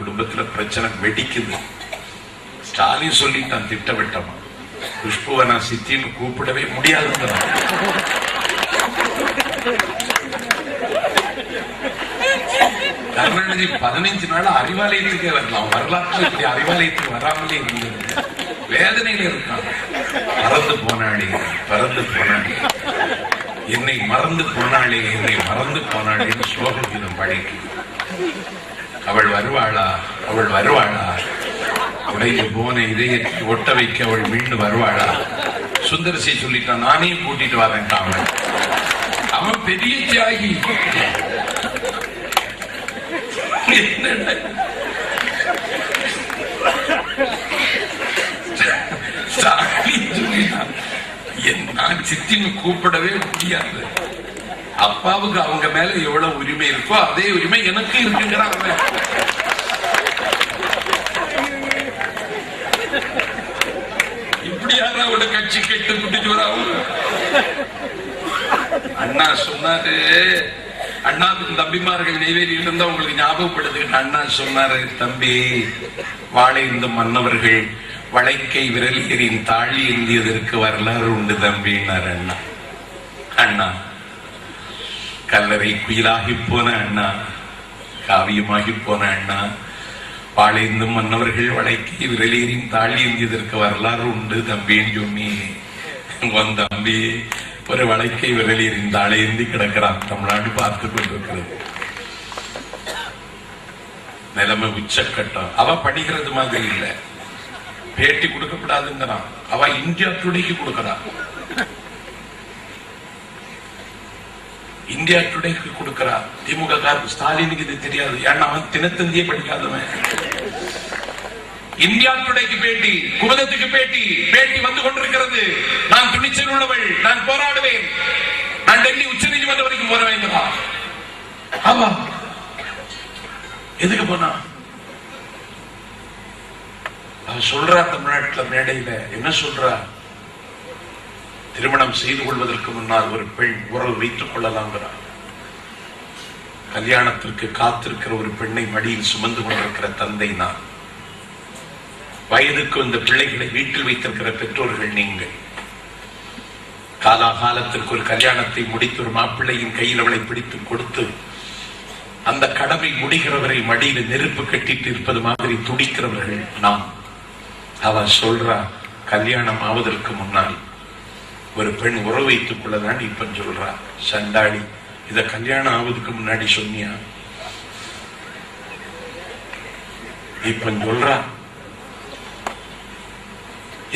குடும்பத்துல பிரச்சனை வெடிக்குது. ஸ்டாலின் சொல்லிட்டான் திட்டவட்டமா, குஷ்புவை நான் சித்தின்னு கூப்பிடவே முடியாதுங்கிறான். கருணாநிதி 15 நாள் அறிவாலயத்துக்கே வரலாம். வரலாற்று இப்படி அறிவாலயத்துக்கு வராமலே இருந்தது. வேதனையில இருக்கான். பறந்து போனாளே, பறந்து போனாளே, என்னை மறந்து போனாளே, என்னை மறந்து போனாளேன்னு ஸ்லோகத்தினம் பாடிட்டு, அவள் வருவாளா, அவள் வருவாளா, உடைந்து போன இதயத்தை ஒட்ட வைக்க அவள் மீண்டு வருவாளா? சுந்தரசி சொல்லிட்டான், நானே கூட்டிட்டு வரேன். அவன் பெரிய தியாகி. நான் சித்தின்னு கூப்பிடவே முடியாது. அப்பாவுக்கு அவங்க மேல எவ்வளவு உரிமை இருக்கோ அதே உரிமை எனக்கு இருக்குங்கிறாங்க. இப்படியான ஒரு கட்சி கெட்டு குட்டிட்டு வராவும். அண்ணா சொன்னாரு, அண்ணாவின் தம்பிமார்கள் நெய்வேலியில் இருந்தா உங்களுக்கு ஞாபகப்படுது. அண்ணா சொன்னாரு, தம்பி வாழை இந்த மன்னவர்கள் வளைக்கை விரலியரின் தாழி ஏந்தியதற்கு வரலாறு உண்டு தம்பினார் அண்ணா. அண்ணா கல்லறை குயிலாகி போன அண்ணா, காவியமாகி போன அண்ணா, வாழைந்து மன்னவர்கள் வளைக்கை விரலியரின் தாழி ஏந்தியதற்கு வரலாறு உண்டு தம்பின்னு சொன்னி, உன் தம்பி ஒரு வளைக்கை விரலியரின் தாழை ஏந்தி கிடக்கிறான். தமிழ்நாடு பார்த்து கொண்டிருக்கிறது. நிலைமை உச்சக்கட்டம். அவ படிக்கிறது மாதிரி இல்ல, பேட்டி கொடுக்கப்படாதுங்கிறான். அவ இந்தியா டுடேக்கு கொடுக்கிறான். இந்தியா டுடேக்கு கொடுக்கிறா. திமுக காரருக்கு ஸ்டாலினுக்கு இது தெரியாது. ஏன்னா அவன் தினத்தந்தியே படிக்காதவன். இந்தியா டுடேக்கு பேட்டி, குமுதத்துக்கு பேட்டி, பேட்டி வந்து கொண்டிருக்கிறது. நான் துணிச்சல் உள்ளவள், நான் போராடுவேன், நான் டெல்லி உச்ச நீதிமன்றம் வரைக்கும் போற வேண்டுமா? ஆமா, எதுக்கு போனா? அவ சொல்றா தமிழ்நாட்டில் மேடையில என்ன சொல்றா? திருமணம் செய்து கொள்வதற்கு முன்னால் ஒரு பெண் உறவு வைத்துக் கொள்ளலாங்கிறார். கல்யாணத்திற்கு காத்திருக்கிற ஒரு பெண்ணை மடியில் சுமந்து கொண்டிருக்கிற தந்தை நான். வயதுக்கு இந்த பிள்ளைகளை வீட்டில் வைத்திருக்கிற பெற்றோர்கள் நீங்கள். காலாகாலத்திற்கு ஒரு கல்யாணத்தை முடித்து ஒரு மாப்பிள்ளையின் கையில் அவளை பிடித்து கொடுத்து அந்த கடமை முடிகிறவரை மடியில நெருப்பு கட்டிட்டு இருப்பது மாதிரி துடிக்கிறவர்கள் நாம். அவ சொல்றா, கல்யாணம் ஆவதற்கு முன்னால் ஒரு பெண் உறவு வைத்துக் கொள்ளதான் இப்ப சொல்றா. சண்டாடி, இத கல்யாணம் ஆவதுக்கு முன்னாடி சொன்னியா? இப்ப சொல்றா.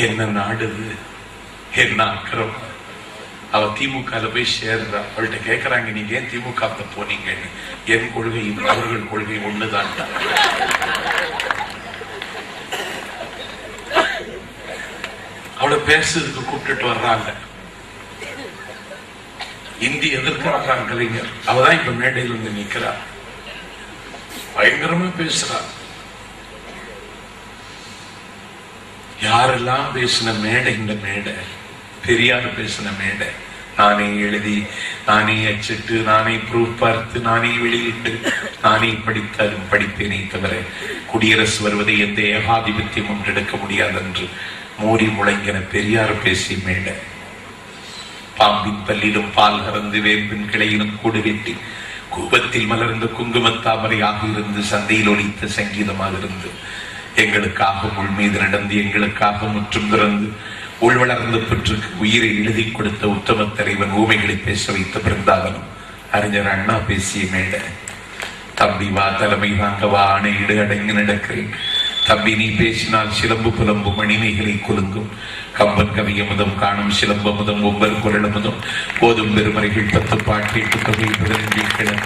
என்ன நாடுது, என்ன அக்கிரம். அவ திமுக போய் சேர்றா. அவள்கிட்ட கேட்கறாங்க, நீங்க ஏன் திமுக போனீங்கன்னு. என் கொள்கையும் அவர்கள் கொள்கை ஒண்ணுதான். அவளை பேசுறதுக்கு கூப்பிட்டு வர்றாங்க. இந்தி எதிர்க்கிறாங்க கலைஞர். அவதான் இப்ப மேடையில் வந்து நிக்கிறா. பயங்கரமா பேசுறா. யாரெல்லாம் பேசின மேடை இந்த மேடை? பெரியார் பேசின மேடை. நானே எழுதி, நானே அச்சிட்டு, நானே ப்ரூஃப் பார்த்து, நானே வெளியிட்டு, நானே படித்தாலும் படிப்பேனே தவிர குடியரசு வருவதை எந்த ஏகாதிபத்தியம் ஒன்றெடுக்க முடியாது என்று மூடி முழங்கின பெரியார் பேசி மேடை. பாம்பின் பல்லிலும் பால் கறந்து வேம்பின் கிளையிலும் கூடு வெட்டி கூபத்தில் மலர்ந்த குங்குமத்தாமரையாக இருந்து சந்தையில் ஒலித்த சங்கீதமாக இருந்து எங்களுக்காக உள் மீது நடந்து எங்களுக்காக முற்றும் திறந்து உள் வளர்ந்து பெற்றுக்கு உயிரை எழுதி கொடுத்த உத்தம தலைவன் ஊமைகளை பேச வைத்த பிருந்தாவனம் அறிஞர் அண்ணா பேசிய மேடை. தம்பி வா, தலைமை தாங்கவா, ஆணையிடு, அடங்கி நடக்கிறேன். தம்பி நீ பேசினால் சிலம்பு புலம்பு மணிமைகளை குலுங்கும். கம்பன் கவிய முதம் காணும் சிலம்ப முதம் ஒவ்வொரு குரல் முதம் போதும் பெருமறைகள் 10 பாட்டு தொகை 15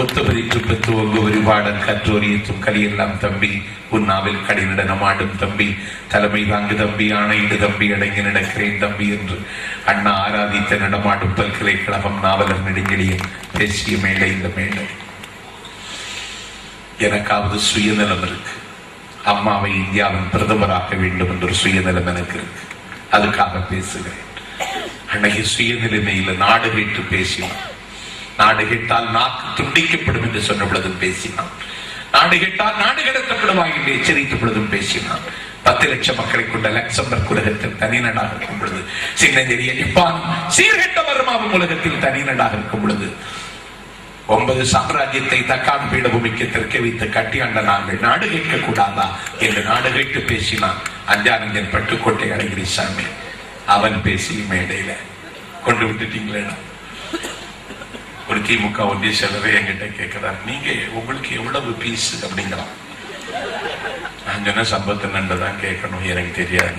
ஒத்துபதிற்று பெற்று ஒவ்வொரு பாடல் கற்றோரியத்தும் கலியெல்லாம் தம்பி உன்னாவில் கடி நடனமாடும் தம்பி தலைமை தாங்கு தம்பி ஆணையிடு தம்பி அடங்கி நடக்கிறேன் தம்பி என்று அண்ணா ஆராதித்த நடமாடும் பல்கலைக்கழகம் நாவலர் நெடுஞ்செழியன் பேசிய மேடை இந்த மேடை. எனக்காவது சுயநலம் இருக்கு. அம்மாவை இந்தியாவின் பிரதமராக்க வேண்டும் என்ற சுயநலம் எனக்கு இருக்கு. அதுக்காக பேசுகிறேன். அன்னைக்கு சுயநிலைமையில நாடு கேட்டு பேசினான். நாடு கேட்டால் நாக்கு துண்டிக்கப்படும் என்று சொன்ன பொழுது பேசினான். நாடு கெட்டால் நாடு கடத்தப்படுவாய் என்று எச்சரித்த பொழுதும் பேசினான். 10 லட்சம் மக்களை கொண்ட லக்சம்பர்க் உலகத்தில் தனி நாடாக இருக்கும் பொழுது, சின்னஞ்செறிய ஜப்பான் சீர்கெட்ட பர்மாவும் உலகத்தில் தனி நாடாக இருக்கும் பொழுது, 9 சாம்ராஜ்யத்தை தக்கான் பீடபூமிக்கு தெற்கே வைத்து கட்டியாண்ட நாங்கள் நாடு கேட்க கூடாதா என்று நாடு கேட்டு பேசினான். அஞ்சானந்தன் பட்டுக்கோட்டை அழகிரிசாமி. அவன் பேசி மேடையில கொண்டு விட்டுட்டீங்களே. ஒரு திமுக ஒன்றிய செயலரை என்கிட்ட கேட்கிறார், நீங்க உங்களுக்கு எவ்வளவு பீஸ் அப்படிங்கிறான். நான் சொன்ன சம்பத்து நன்றுதான் கேட்கணும், எனக்கு தெரியாது.